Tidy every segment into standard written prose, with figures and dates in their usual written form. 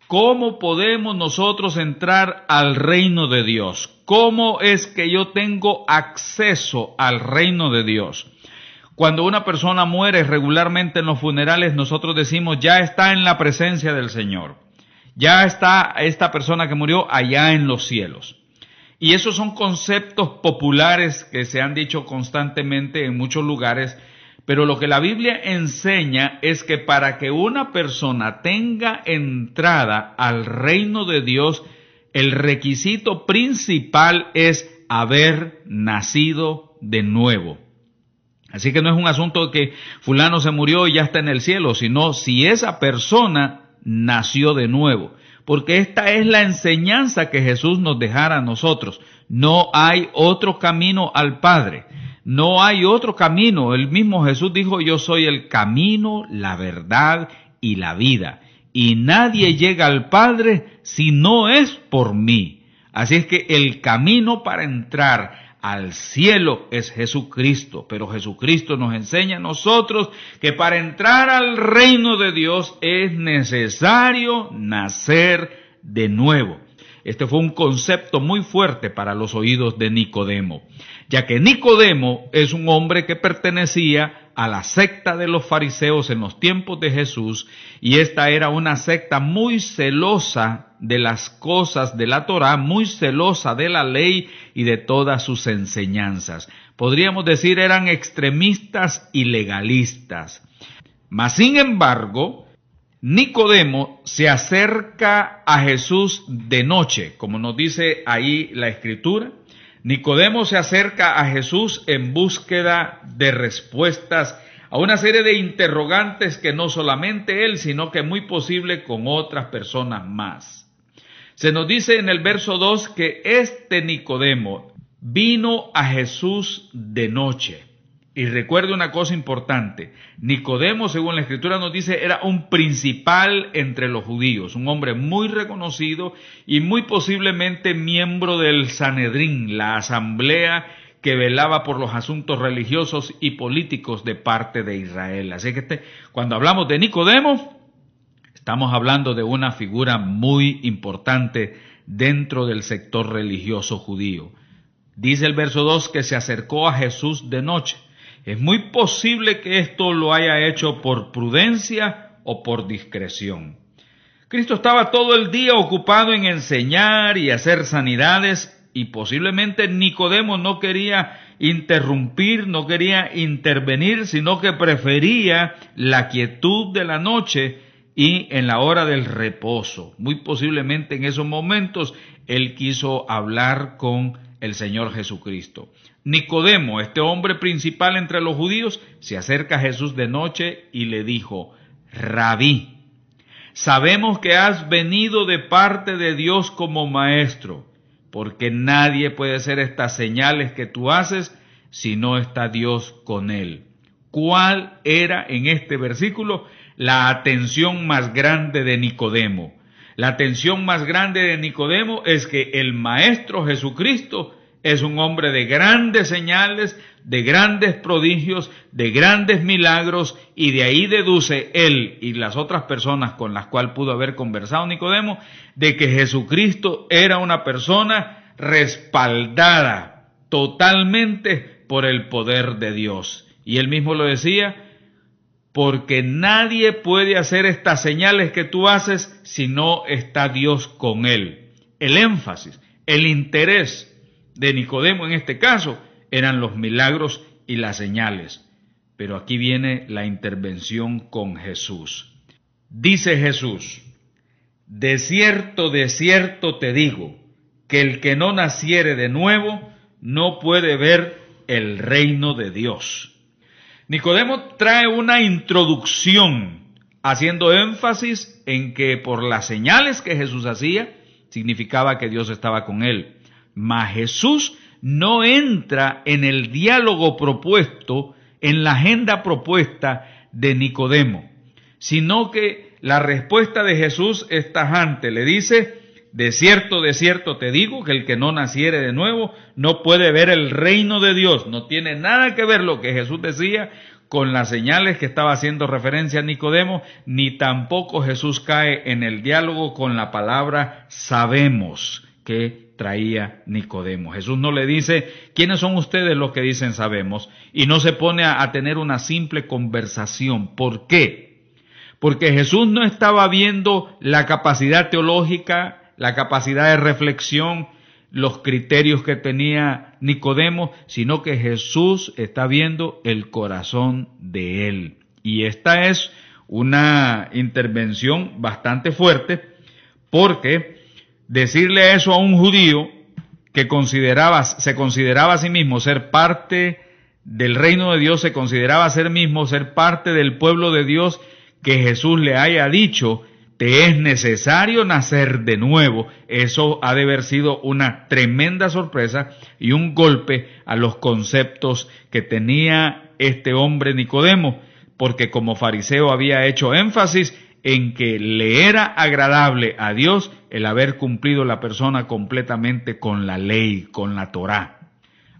¿Cómo podemos nosotros entrar al reino de Dios? ¿Cómo es que yo tengo acceso al reino de Dios? Cuando una persona muere regularmente en los funerales, nosotros decimos, ya está en la presencia del Señor. Ya está esta persona que murió allá en los cielos. Y esos son conceptos populares que se han dicho constantemente en muchos lugares, pero lo que la Biblia enseña es que para que una persona tenga entrada al reino de Dios, el requisito principal es haber nacido de nuevo. Así que no es un asunto de que fulano se murió y ya está en el cielo, sino si esa persona nació de nuevo. Porque esta es la enseñanza que Jesús nos dejara a nosotros. No hay otro camino al Padre. No hay otro camino. El mismo Jesús dijo, yo soy el camino, la verdad y la vida. Y nadie llega al Padre si no es por mí. Así es que el camino para entrar al cielo es Jesucristo, pero Jesucristo nos enseña a nosotros que para entrar al reino de Dios es necesario nacer de nuevo. Este fue un concepto muy fuerte para los oídos de Nicodemo, ya que Nicodemo es un hombre que pertenecía a la secta de los fariseos en los tiempos de Jesús, y esta era una secta muy celosa de las cosas de la Torá, muy celosa de la ley y de todas sus enseñanzas. Podríamos decir eran extremistas y legalistas. Mas sin embargo, Nicodemo se acerca a Jesús de noche, como nos dice ahí la Escritura. Nicodemo se acerca a Jesús en búsqueda de respuestas a una serie de interrogantes que no solamente él, sino que muy posible con otras personas más. Se nos dice en el verso 2 que este Nicodemo vino a Jesús de noche. Y recuerde una cosa importante, Nicodemo, según la Escritura nos dice, era un principal entre los judíos, un hombre muy reconocido y muy posiblemente miembro del Sanedrín, la asamblea que velaba por los asuntos religiosos y políticos de parte de Israel. Así que cuando hablamos de Nicodemo, estamos hablando de una figura muy importante dentro del sector religioso judío. Dice el verso 2 que se acercó a Jesús de noche. Es muy posible que esto lo haya hecho por prudencia o por discreción. Cristo estaba todo el día ocupado en enseñar y hacer sanidades, y posiblemente Nicodemo no quería interrumpir, no quería intervenir, sino que prefería la quietud de la noche y en la hora del reposo. Muy posiblemente en esos momentos él quiso hablar con el Señor Jesucristo. Nicodemo, este hombre principal entre los judíos, se acerca a Jesús de noche y le dijo, Rabí, sabemos que has venido de parte de Dios como maestro, porque nadie puede hacer estas señales que tú haces si no está Dios con él. ¿Cuál era en este versículo la atención más grande de Nicodemo? La atención más grande de Nicodemo es que el Maestro Jesucristo es un hombre de grandes señales, de grandes prodigios, de grandes milagros, y de ahí deduce él y las otras personas con las cuales pudo haber conversado Nicodemo, de que Jesucristo era una persona respaldada totalmente por el poder de Dios. Y él mismo lo decía, porque nadie puede hacer estas señales que tú haces si no está Dios con él. El énfasis, el interés de Nicodemo en este caso eran los milagros y las señales. Pero aquí viene la intervención con Jesús. Dice Jesús, de cierto te digo, que el que no naciere de nuevo no puede ver el reino de Dios. Nicodemo trae una introducción haciendo énfasis en que por las señales que Jesús hacía, significaba que Dios estaba con él. Mas Jesús no entra en el diálogo propuesto, en la agenda propuesta de Nicodemo, sino que la respuesta de Jesús es tajante. Le dice, de cierto te digo, que el que no naciere de nuevo no puede ver el reino de Dios. No tiene nada que ver lo que Jesús decía con las señales que estaba haciendo referencia a Nicodemo, ni tampoco Jesús cae en el diálogo con la palabra sabemos que traía Nicodemo. Jesús no le dice, ¿quiénes son ustedes los que dicen sabemos? Y no se pone a tener una simple conversación. ¿Por qué? Porque Jesús no estaba viendo la capacidad teológica, la capacidad de reflexión, los criterios que tenía Nicodemo, sino que Jesús está viendo el corazón de él. Y esta es una intervención bastante fuerte, porque decirle eso a un judío que se consideraba a sí mismo ser parte del reino de Dios, se consideraba a sí mismo ser parte del pueblo de Dios, que Jesús le haya dicho, te es necesario nacer de nuevo, eso ha de haber sido una tremenda sorpresa y un golpe a los conceptos que tenía este hombre Nicodemo, porque como fariseo había hecho énfasis en que le era agradable a Dios el haber cumplido la persona completamente con la ley, con la Torá.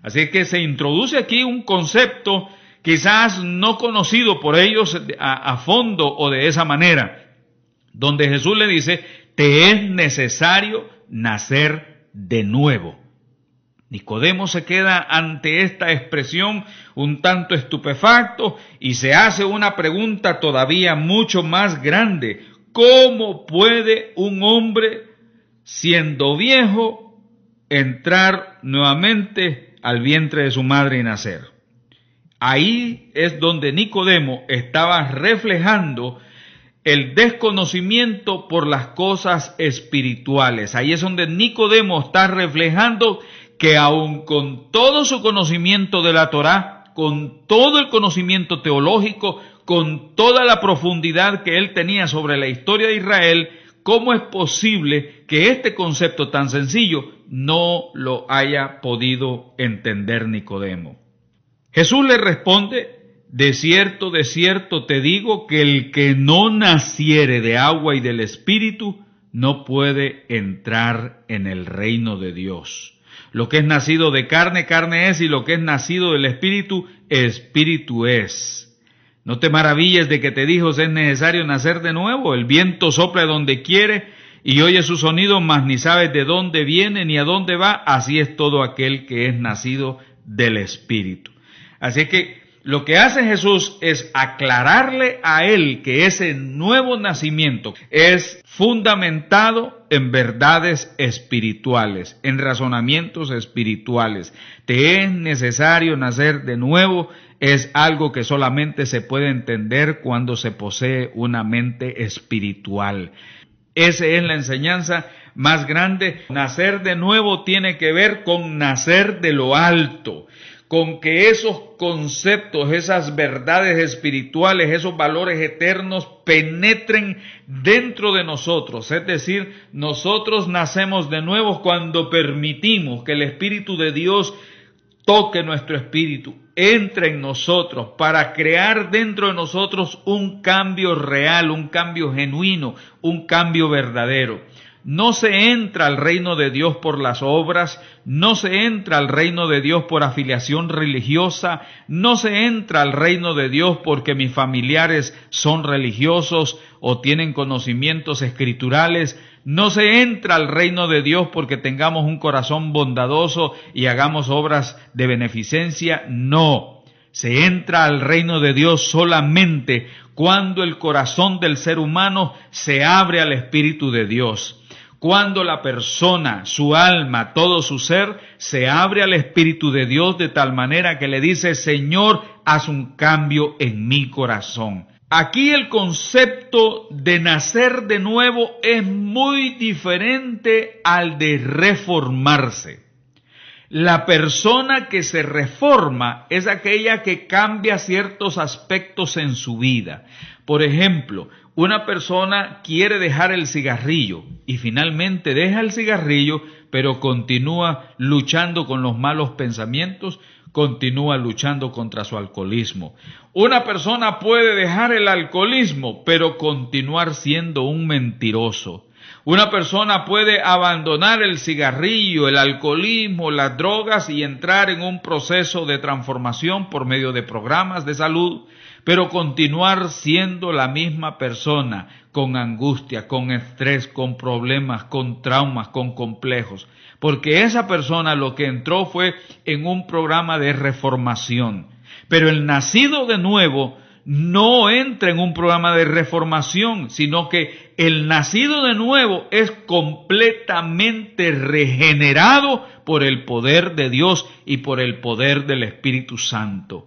Así que se introduce aquí un concepto quizás no conocido por ellos a fondo o de esa manera, donde Jesús le dice, te es necesario nacer de nuevo. Nicodemo se queda ante esta expresión un tanto estupefacto y se hace una pregunta todavía mucho más grande. ¿Cómo puede un hombre, siendo viejo, entrar nuevamente al vientre de su madre y nacer? Ahí es donde Nicodemo estaba reflejando el desconocimiento por las cosas espirituales. Ahí es donde Nicodemo está reflejando que aun con todo su conocimiento de la Torá, con todo el conocimiento teológico, con toda la profundidad que él tenía sobre la historia de Israel, ¿cómo es posible que este concepto tan sencillo no lo haya podido entender Nicodemo? Jesús le responde, de cierto te digo que el que no naciere de agua y del Espíritu no puede entrar en el reino de Dios. Lo que es nacido de carne, carne es, y lo que es nacido del Espíritu, Espíritu es. No te maravilles de que te dijo, es necesario nacer de nuevo. El viento sopla donde quiere y oye su sonido, mas ni sabes de dónde viene ni a dónde va. Así es todo aquel que es nacido del Espíritu. Así que lo que hace Jesús es aclararle a él que ese nuevo nacimiento es fundamentado en verdades espirituales, en razonamientos espirituales. Te es necesario nacer de nuevo, es algo que solamente se puede entender cuando se posee una mente espiritual. Esa es la enseñanza más grande. Nacer de nuevo tiene que ver con nacer de lo alto, con que esos conceptos, esas verdades espirituales, esos valores eternos penetren dentro de nosotros. Es decir, nosotros nacemos de nuevo cuando permitimos que el Espíritu de Dios toque nuestro espíritu, entre en nosotros para crear dentro de nosotros un cambio real, un cambio genuino, un cambio verdadero. No se entra al reino de Dios por las obras, no se entra al reino de Dios por afiliación religiosa, no se entra al reino de Dios porque mis familiares son religiosos o tienen conocimientos escriturales, no se entra al reino de Dios porque tengamos un corazón bondadoso y hagamos obras de beneficencia, no. Se entra al reino de Dios solamente cuando el corazón del ser humano se abre al Espíritu de Dios. Cuando la persona, su alma, todo su ser, se abre al Espíritu de Dios de tal manera que le dice, Señor, haz un cambio en mi corazón. Aquí el concepto de nacer de nuevo es muy diferente al de reformarse. La persona que se reforma es aquella que cambia ciertos aspectos en su vida. Por ejemplo, una persona quiere dejar el cigarrillo y finalmente deja el cigarrillo, pero continúa luchando con los malos pensamientos, continúa luchando contra su alcoholismo. Una persona puede dejar el alcoholismo, pero continuar siendo un mentiroso. Una persona puede abandonar el cigarrillo, el alcoholismo, las drogas y entrar en un proceso de transformación por medio de programas de salud, pero continuar siendo la misma persona, con angustia, con estrés, con problemas, con traumas, con complejos. Porque esa persona lo que entró fue en un programa de reformación. Pero el nacido de nuevo no entra en un programa de reformación, sino que el nacido de nuevo es completamente regenerado por el poder de Dios y por el poder del Espíritu Santo.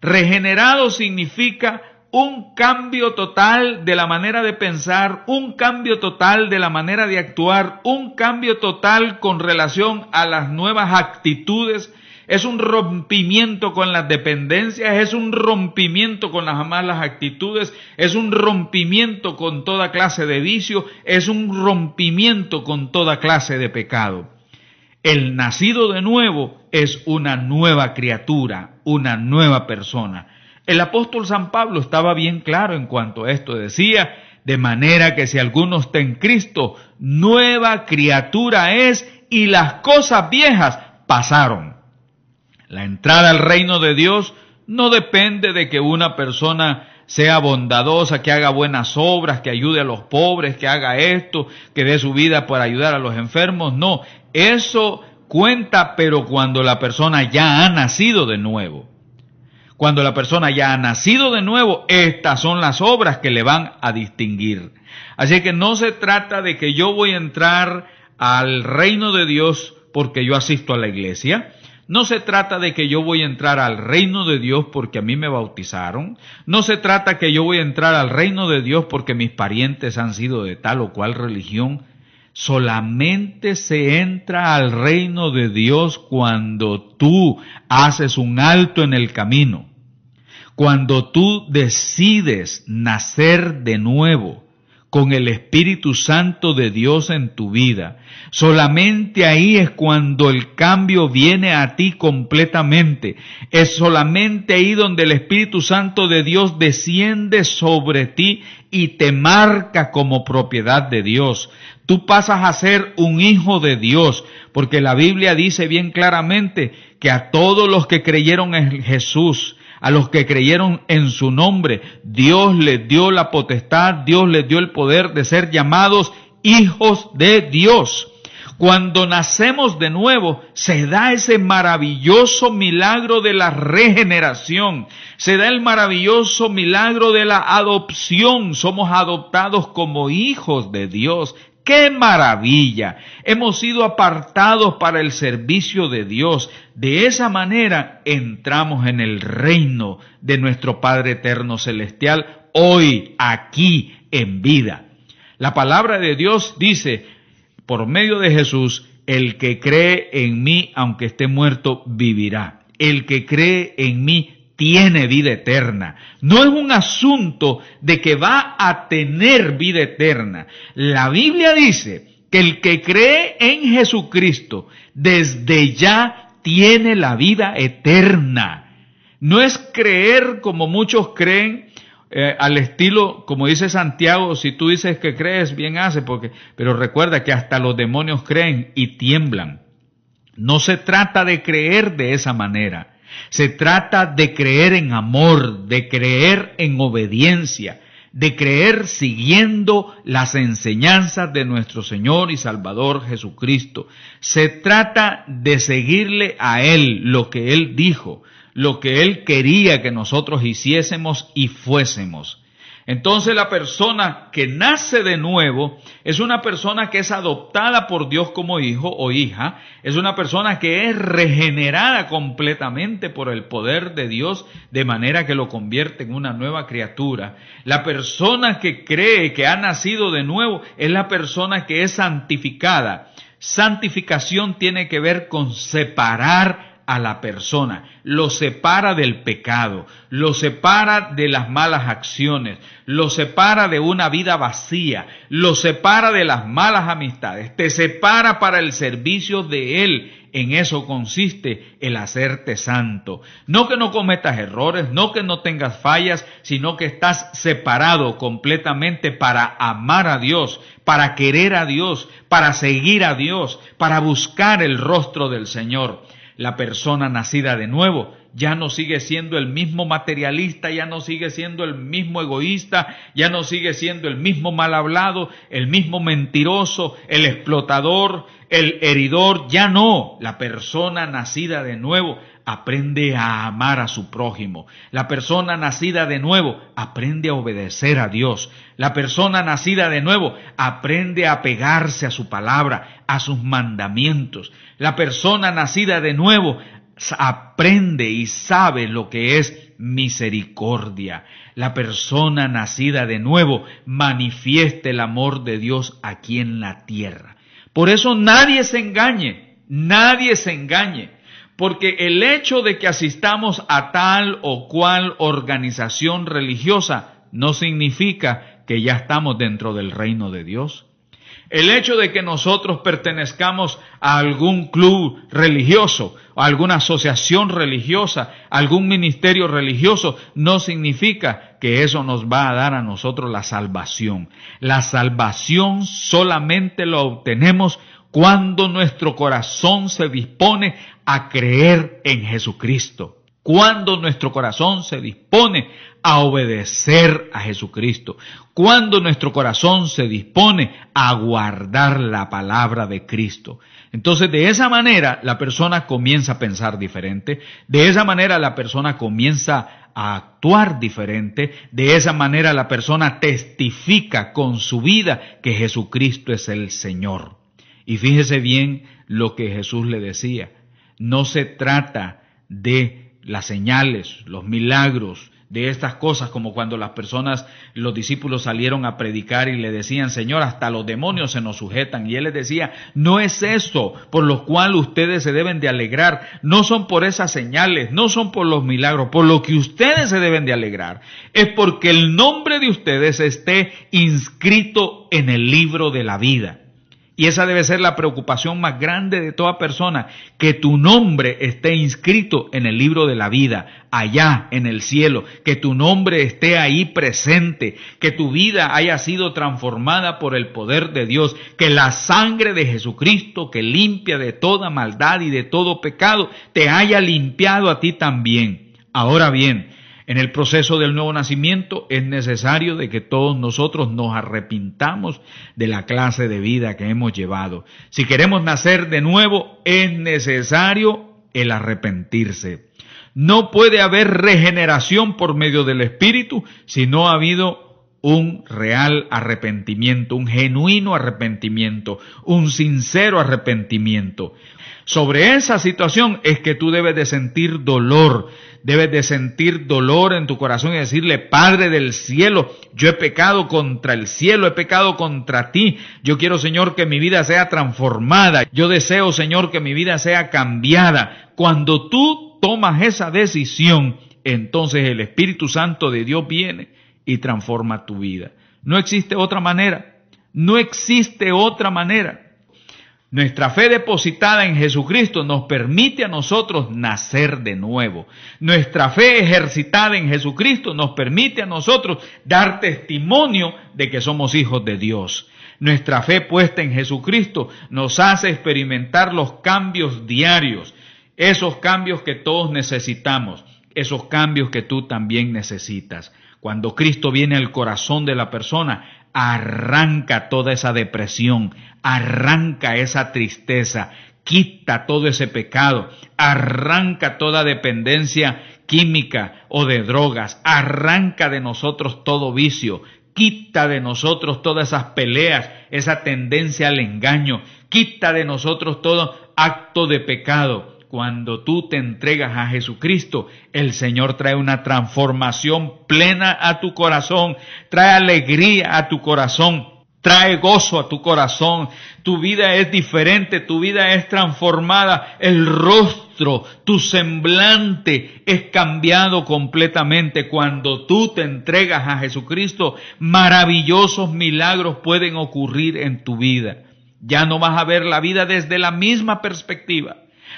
Regenerado significa un cambio total de la manera de pensar, un cambio total de la manera de actuar, un cambio total con relación a las nuevas actitudes. Es un rompimiento con las dependencias, es un rompimiento con las malas actitudes, es un rompimiento con toda clase de vicio, es un rompimiento con toda clase de pecado. El nacido de nuevo es una nueva criatura, una nueva persona. El apóstol San Pablo estaba bien claro en cuanto a esto. Decía, de manera que si alguno está en Cristo, nueva criatura es y las cosas viejas pasaron. La entrada al reino de Dios no depende de que una persona sea bondadosa, que haga buenas obras, que ayude a los pobres, que haga esto, que dé su vida para ayudar a los enfermos. No, eso cuenta, pero cuando la persona ya ha nacido de nuevo. Cuando la persona ya ha nacido de nuevo, estas son las obras que le van a distinguir. Así que no se trata de que yo voy a entrar al reino de Dios porque yo asisto a la iglesia. No se trata de que yo voy a entrar al reino de Dios porque a mí me bautizaron. No se trata que yo voy a entrar al reino de Dios porque mis parientes han sido de tal o cual religión. Solamente se entra al reino de Dios cuando tú haces un alto en el camino. Cuando tú decides nacer de nuevo con el Espíritu Santo de Dios en tu vida. Solamente ahí es cuando el cambio viene a ti completamente. Es solamente ahí donde el Espíritu Santo de Dios desciende sobre ti y te marca como propiedad de Dios. Tú pasas a ser un hijo de Dios, porque la Biblia dice bien claramente que a todos los que creyeron en Jesús, a los que creyeron en su nombre, Dios les dio la potestad, Dios les dio el poder de ser llamados hijos de Dios. Cuando nacemos de nuevo, se da ese maravilloso milagro de la regeneración. Se da el maravilloso milagro de la adopción. Somos adoptados como hijos de Dios. ¡Qué maravilla! Hemos sido apartados para el servicio de Dios. De esa manera entramos en el reino de nuestro Padre Eterno Celestial, hoy, aquí, en vida. La palabra de Dios dice, por medio de Jesús, el que cree en mí, aunque esté muerto, vivirá. El que cree en mí tiene vida eterna. No es un asunto de que va a tener vida eterna. La Biblia dice que el que cree en Jesucristo desde ya tiene la vida eterna. No es creer como muchos creen, al estilo, como dice Santiago, si tú dices que crees, bien hace, pero recuerda que hasta los demonios creen y tiemblan. No se trata de creer de esa manera. Se trata de creer en amor, de creer en obediencia, de creer siguiendo las enseñanzas de nuestro Señor y Salvador Jesucristo. Se trata de seguirle a Él lo que Él dijo, lo que Él quería que nosotros hiciésemos y fuésemos. Entonces la persona que nace de nuevo es una persona que es adoptada por Dios como hijo o hija, es una persona que es regenerada completamente por el poder de Dios, de manera que lo convierte en una nueva criatura. La persona que cree que ha nacido de nuevo es la persona que es santificada. Santificación tiene que ver con separar a la persona, lo separa del pecado, lo separa de las malas acciones, lo separa de una vida vacía, lo separa de las malas amistades, te separa para el servicio de Él. En eso consiste el hacerte santo. No que no cometas errores, no que no tengas fallas, sino que estás separado completamente para amar a Dios, para querer a Dios, para seguir a Dios, para buscar el rostro del Señor. La persona nacida de nuevo ya no sigue siendo el mismo materialista, ya no sigue siendo el mismo egoísta, ya no sigue siendo el mismo mal hablado, el mismo mentiroso, el explotador, el heridor, ya no. La persona nacida de nuevo aprende a amar a su prójimo. La persona nacida de nuevo aprende a obedecer a Dios. La persona nacida de nuevo aprende a apegarse a su palabra, a sus mandamientos. La persona nacida de nuevo aprende y sabe lo que es misericordia. La persona nacida de nuevo manifiesta el amor de Dios aquí en la tierra. Por eso nadie se engañe, porque el hecho de que asistamos a tal o cual organización religiosa no significa que ya estamos dentro del reino de Dios. El hecho de que nosotros pertenezcamos a algún club religioso, a alguna asociación religiosa, a algún ministerio religioso, no significa que eso nos va a dar a nosotros la salvación. La salvación solamente la obtenemos cuando nuestro corazón se dispone a creer en Jesucristo. Cuando nuestro corazón se dispone a obedecer a Jesucristo, cuando nuestro corazón se dispone a guardar la palabra de Cristo. Entonces, de esa manera, la persona comienza a pensar diferente, de esa manera la persona comienza a actuar diferente, de esa manera la persona testifica con su vida que Jesucristo es el Señor. Y fíjese bien lo que Jesús le decía, no se trata de las señales, los milagros, de estas cosas, como cuando los discípulos salieron a predicar y le decían, Señor, hasta los demonios se nos sujetan. Y Él les decía, no es eso por lo cual ustedes se deben de alegrar, no son por esas señales, no son por los milagros, por lo que ustedes se deben de alegrar, es porque el nombre de ustedes esté inscrito en el libro de la vida. Y esa debe ser la preocupación más grande de toda persona, que tu nombre esté inscrito en el libro de la vida, allá en el cielo, que tu nombre esté ahí presente, que tu vida haya sido transformada por el poder de Dios, que la sangre de Jesucristo, que limpia de toda maldad y de todo pecado, te haya limpiado a ti también. Ahora bien, en el proceso del nuevo nacimiento es necesario de que todos nosotros nos arrepintamos de la clase de vida que hemos llevado. Si queremos nacer de nuevo, es necesario el arrepentirse. No puede haber regeneración por medio del Espíritu si no ha habido un real arrepentimiento, un genuino arrepentimiento, un sincero arrepentimiento. Sobre esa situación es que tú debes de sentir dolor en tu corazón y decirle, Padre del cielo, yo he pecado contra el cielo, he pecado contra ti, yo quiero, Señor, que mi vida sea transformada, yo deseo, Señor, que mi vida sea cambiada. Cuando tú tomas esa decisión, entonces el Espíritu Santo de Dios viene y transforma tu vida. No existe otra manera, no existe otra manera. Nuestra fe depositada en Jesucristo nos permite a nosotros nacer de nuevo. Nuestra fe ejercitada en Jesucristo nos permite a nosotros dar testimonio de que somos hijos de Dios. Nuestra fe puesta en Jesucristo nos hace experimentar los cambios diarios, esos cambios que todos necesitamos, esos cambios que tú también necesitas. Cuando Cristo viene al corazón de la persona, arranca toda esa depresión, arranca esa tristeza, quita todo ese pecado, arranca toda dependencia química o de drogas, arranca de nosotros todo vicio, quita de nosotros todas esas peleas, esa tendencia al engaño, quita de nosotros todo acto de pecado. Cuando tú te entregas a Jesucristo, el Señor trae una transformación plena a tu corazón, trae alegría a tu corazón, trae gozo a tu corazón. Tu vida es diferente, tu vida es transformada, el rostro, tu semblante es cambiado completamente. Cuando tú te entregas a Jesucristo, maravillosos milagros pueden ocurrir en tu vida. Ya no vas a ver la vida desde la misma perspectiva.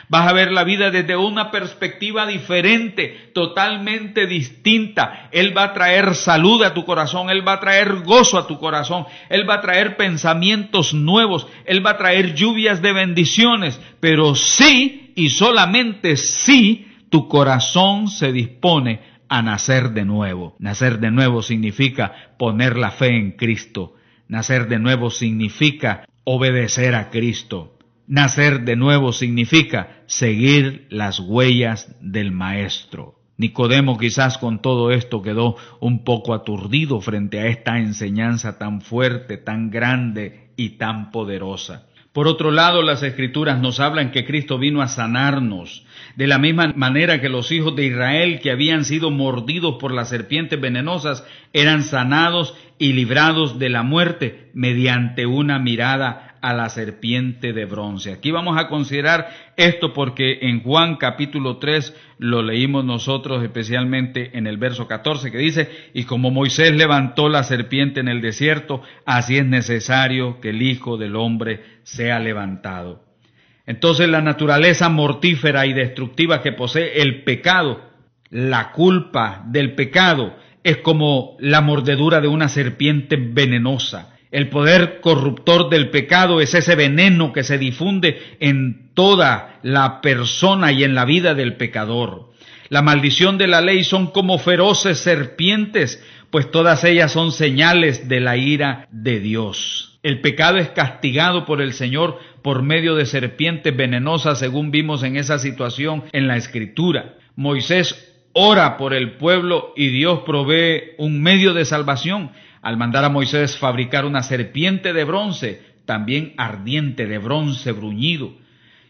Vas a ver la vida desde una perspectiva diferente, totalmente distinta. Él va a traer salud a tu corazón, Él va a traer gozo a tu corazón, Él va a traer pensamientos nuevos, Él va a traer lluvias de bendiciones, pero sí y solamente sí tu corazón se dispone a nacer de nuevo. Nacer de nuevo significa poner la fe en Cristo. Nacer de nuevo significa obedecer a Cristo. Nacer de nuevo significa seguir las huellas del Maestro. Nicodemo quizás con todo esto quedó un poco aturdido frente a esta enseñanza tan fuerte, tan grande y tan poderosa. Por otro lado, las Escrituras nos hablan que Cristo vino a sanarnos, de la misma manera que los hijos de Israel que habían sido mordidos por las serpientes venenosas eran sanados y librados de la muerte mediante una mirada a la serpiente de bronce. Aquí vamos a considerar esto porque en Juan capítulo 3 lo leímos nosotros especialmente en el verso 14 que dice: y como Moisés levantó la serpiente en el desierto, así es necesario que el Hijo del Hombre sea levantado. Entonces la naturaleza mortífera y destructiva que posee el pecado, la culpa del pecado, es como la mordedura de una serpiente venenosa. El poder corruptor del pecado es ese veneno que se difunde en toda la persona y en la vida del pecador. La maldición de la ley son como feroces serpientes, pues todas ellas son señales de la ira de Dios. El pecado es castigado por el Señor por medio de serpientes venenosas, según vimos en esa situación en la Escritura. Moisés ora por el pueblo y Dios provee un medio de salvación al mandar a Moisés fabricar una serpiente de bronce, también ardiente, de bronce bruñido.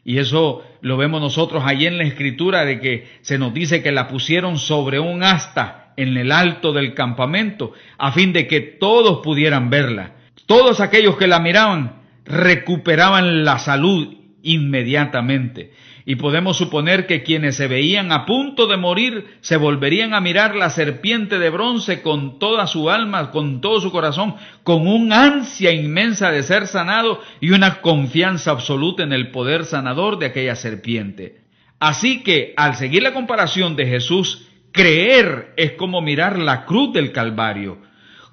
Y eso lo vemos nosotros allí en la Escritura, de que se nos dice que la pusieron sobre un asta en el alto del campamento, a fin de que todos pudieran verla. Todos aquellos que la miraban recuperaban la salud inmediatamente. Y podemos suponer que quienes se veían a punto de morir se volverían a mirar la serpiente de bronce con toda su alma, con todo su corazón, con un ansia inmensa de ser sanado y una confianza absoluta en el poder sanador de aquella serpiente. Así que, al seguir la comparación de Jesús, creer es como mirar la cruz del Calvario,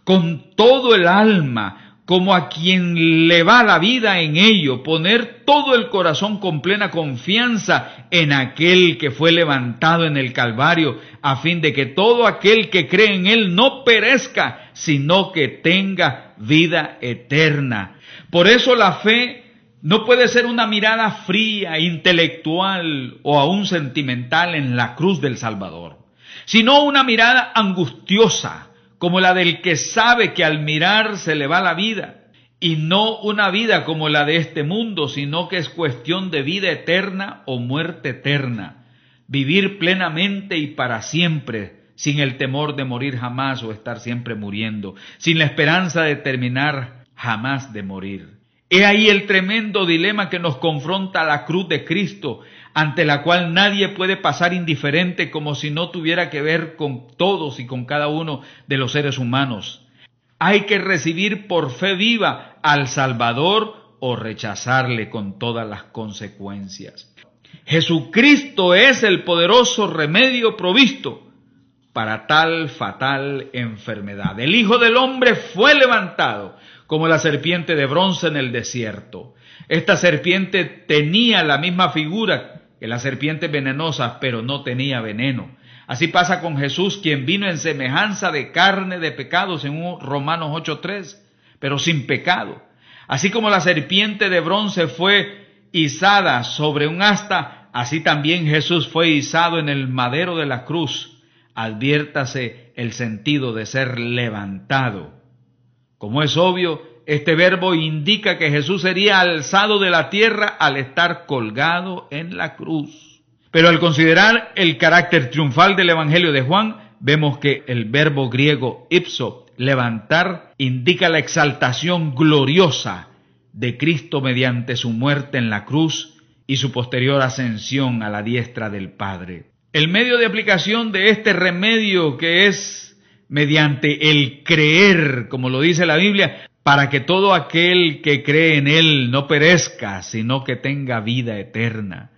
con todo el alma, como a quien le va la vida en ello, poner todo el corazón con plena confianza en aquel que fue levantado en el Calvario, a fin de que todo aquel que cree en él no perezca, sino que tenga vida eterna. Por eso la fe no puede ser una mirada fría, intelectual o aún sentimental en la cruz del Salvador, sino una mirada angustiosa, como la del que sabe que al mirar se le va la vida, y no una vida como la de este mundo, sino que es cuestión de vida eterna o muerte eterna, vivir plenamente y para siempre, sin el temor de morir jamás o estar siempre muriendo, sin la esperanza de terminar jamás de morir. He ahí el tremendo dilema que nos confronta la cruz de Cristo, ante la cual nadie puede pasar indiferente, como si no tuviera que ver con todos y con cada uno de los seres humanos. Hay que recibir por fe viva al Salvador o rechazarle con todas las consecuencias. Jesucristo es el poderoso remedio provisto para tal fatal enfermedad. El Hijo del Hombre fue levantado como la serpiente de bronce en el desierto. Esta serpiente tenía la misma figura que las serpientes venenosas, pero no tenía veneno. Así pasa con Jesús, quien vino en semejanza de carne de pecados en Romanos 8:3, pero sin pecado. Así como la serpiente de bronce fue izada sobre un asta, así también Jesús fue izado en el madero de la cruz. Adviértase el sentido de ser levantado. Como es obvio, este verbo indica que Jesús sería alzado de la tierra al estar colgado en la cruz. Pero al considerar el carácter triunfal del Evangelio de Juan, vemos que el verbo griego ipso, levantar, indica la exaltación gloriosa de Cristo mediante su muerte en la cruz y su posterior ascensión a la diestra del Padre. El medio de aplicación de este remedio, que es mediante el creer, como lo dice la Biblia, para que todo aquel que cree en Él no perezca, sino que tenga vida eterna.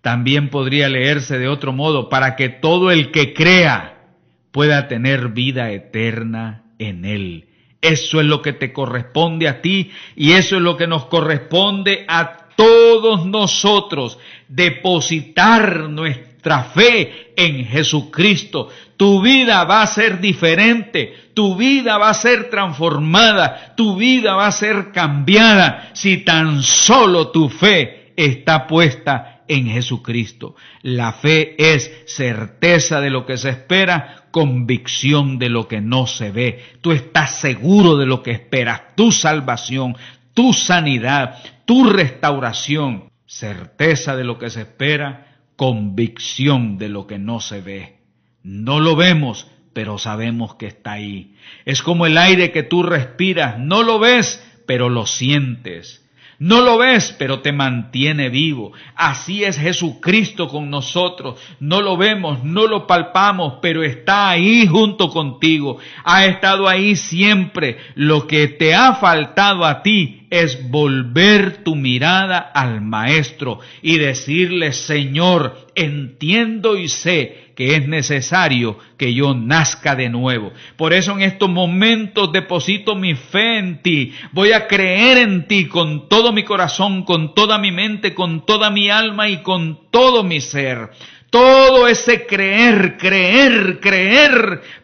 También podría leerse de otro modo, para que todo el que crea pueda tener vida eterna en Él. Eso es lo que te corresponde a ti y eso es lo que nos corresponde a todos nosotros, depositar nuestra fe en Jesucristo. Tu vida va a ser diferente, tu vida va a ser transformada, tu vida va a ser cambiada si tan solo tu fe está puesta en Jesucristo. La fe es certeza de lo que se espera, convicción de lo que no se ve. Tú estás seguro de lo que esperas, tu salvación, tu sanidad, tu restauración. Certeza de lo que se espera, convicción de lo que no se ve. No lo vemos, pero sabemos que está ahí. Es como el aire que tú respiras, no lo ves, pero lo sientes. No lo ves, pero te mantiene vivo. Así es Jesucristo con nosotros. No lo vemos, no lo palpamos, pero está ahí junto contigo. Ha estado ahí siempre. Lo que te ha faltado a ti es volver tu mirada al Maestro y decirle: Señor, entiendo y sé que es necesario que yo nazca de nuevo. Por eso en estos momentos deposito mi fe en ti. Voy a creer en ti con todo mi corazón, con toda mi mente, con toda mi alma y con todo mi ser. Todo ese creer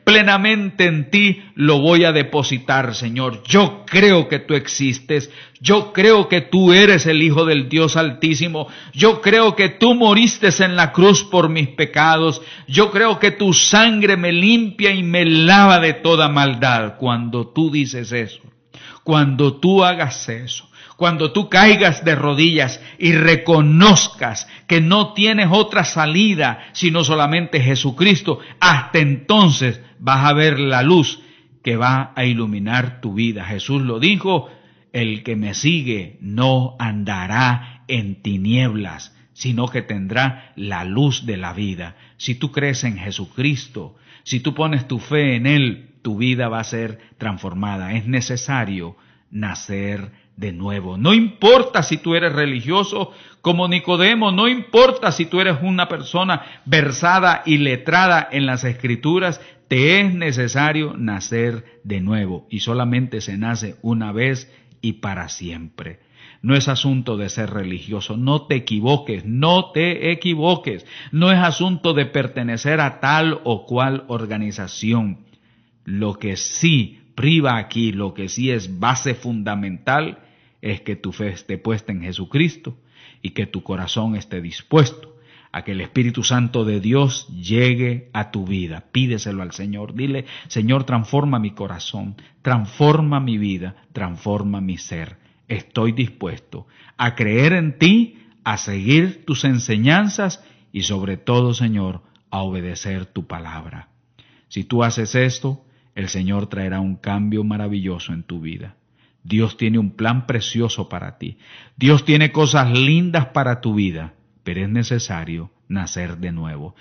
plenamente en ti lo voy a depositar, Señor. Yo creo que tú existes. Yo creo que tú eres el Hijo del Dios Altísimo. Yo creo que tú moriste en la cruz por mis pecados. Yo creo que tu sangre me limpia y me lava de toda maldad. Cuando tú dices eso, cuando tú hagas eso, cuando tú caigas de rodillas y reconozcas que no tienes otra salida sino solamente Jesucristo, hasta entonces vas a ver la luz que va a iluminar tu vida. Jesús lo dijo: el que me sigue no andará en tinieblas, sino que tendrá la luz de la vida. Si tú crees en Jesucristo, si tú pones tu fe en Él, tu vida va a ser transformada. Es necesario nacer de nuevo. No importa si tú eres religioso como Nicodemo, no importa si tú eres una persona versada y letrada en las Escrituras, te es necesario nacer de nuevo y solamente se nace una vez y para siempre. No es asunto de ser religioso, no te equivoques, no te equivoques. No es asunto de pertenecer a tal o cual organización. Lo que sí priva aquí, lo que sí es base fundamental, es que tu fe esté puesta en Jesucristo y que tu corazón esté dispuesto a que el Espíritu Santo de Dios llegue a tu vida. Pídeselo al Señor. Dile: Señor, transforma mi corazón, transforma mi vida, transforma mi ser. Estoy dispuesto a creer en ti, a seguir tus enseñanzas y sobre todo, Señor, a obedecer tu palabra. Si tú haces esto, el Señor traerá un cambio maravilloso en tu vida. Dios tiene un plan precioso para ti. Dios tiene cosas lindas para tu vida, pero es necesario nacer de nuevo.